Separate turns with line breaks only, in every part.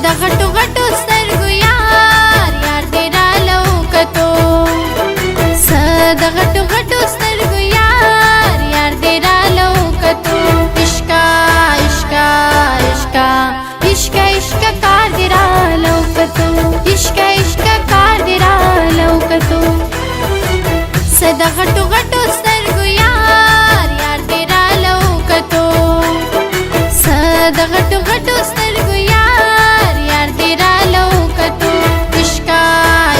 د غټو غټو سترګو یار یار دې راله وکتو څه د غټو غټو سترګو یار یار دې راله وکتو عشقه عشقه عشقه عشقه عشقه کار دې راله وکتو عشقه عشقه کار دې راله وکتو څه د غټو غټو سترګو یار یار دې راله وکتو څه د غټو غټو سترګو یار یار دې راله وکتو عشقه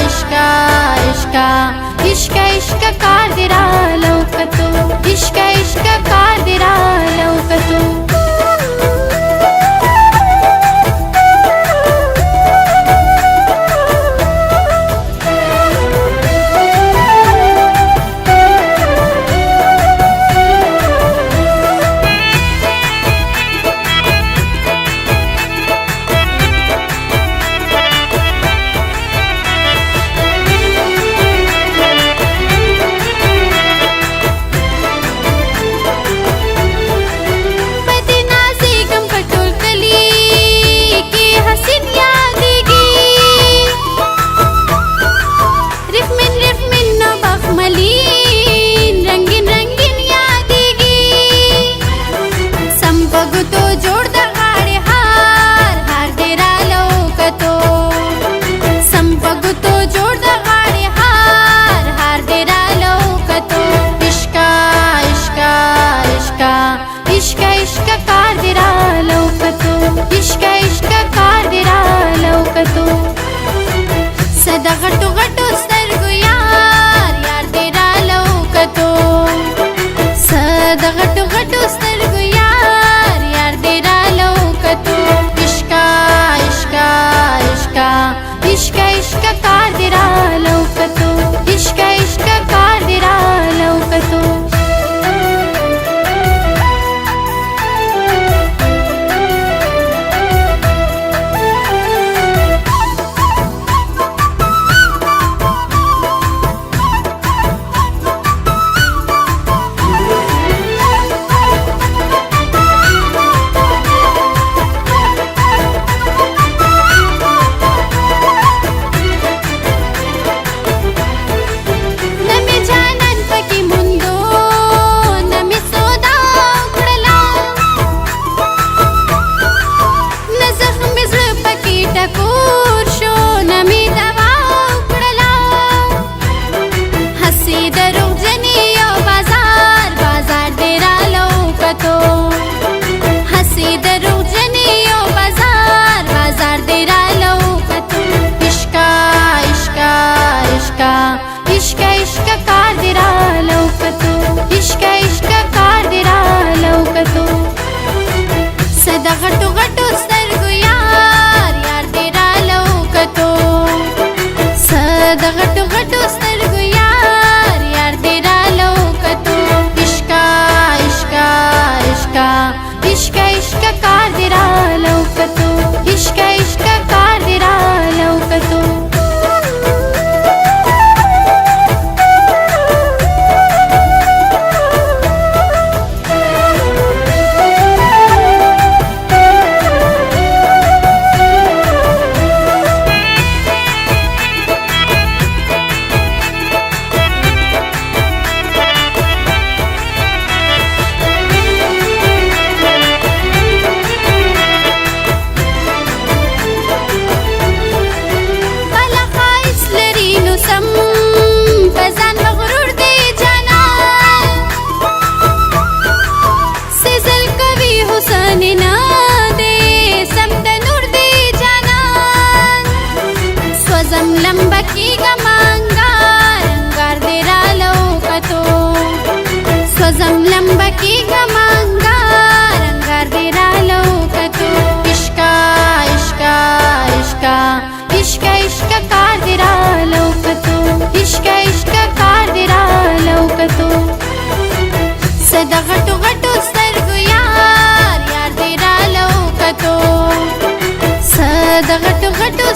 عشقه عشقه عشقه عشقه کار دې راله وکتو عشقه عشقه کار دې راله وکتو عشقه عشقه کار دې راله وکتو عشقه عشقه کار دې راله وکتو څه د غټو غټو سترګو یار یار دې راله وکتو څه د غټو غټو سترګو یار یار دې راله وکتو عشقه عشقه عشقه عشقه عشقه کار دې راله وکتو عشقه عشقه کار دې راله وکتو عشقه عشقه کار دې راله وکتو عشقه عشقه کار دې راله وکتو څه د غټو غټو سترګو یار یار دې راله وکتو څه د غټو غټو سترګو یار یار دې راله وکتو عشقه عشقه عشقه عشقه عشقه کار دې راله وکتو عشقه عشقه کار دې راله وکتو سوزم لمبه کېږه مانګار انګار دې راله وکتو عشقه عشقه عشقه عشقه عشقه کار دې راله وکتو عشقه عشقه کار دې راله وکتو څه د غټو غټو سترګو یار یار دې راله وکتو څه د غټو غټو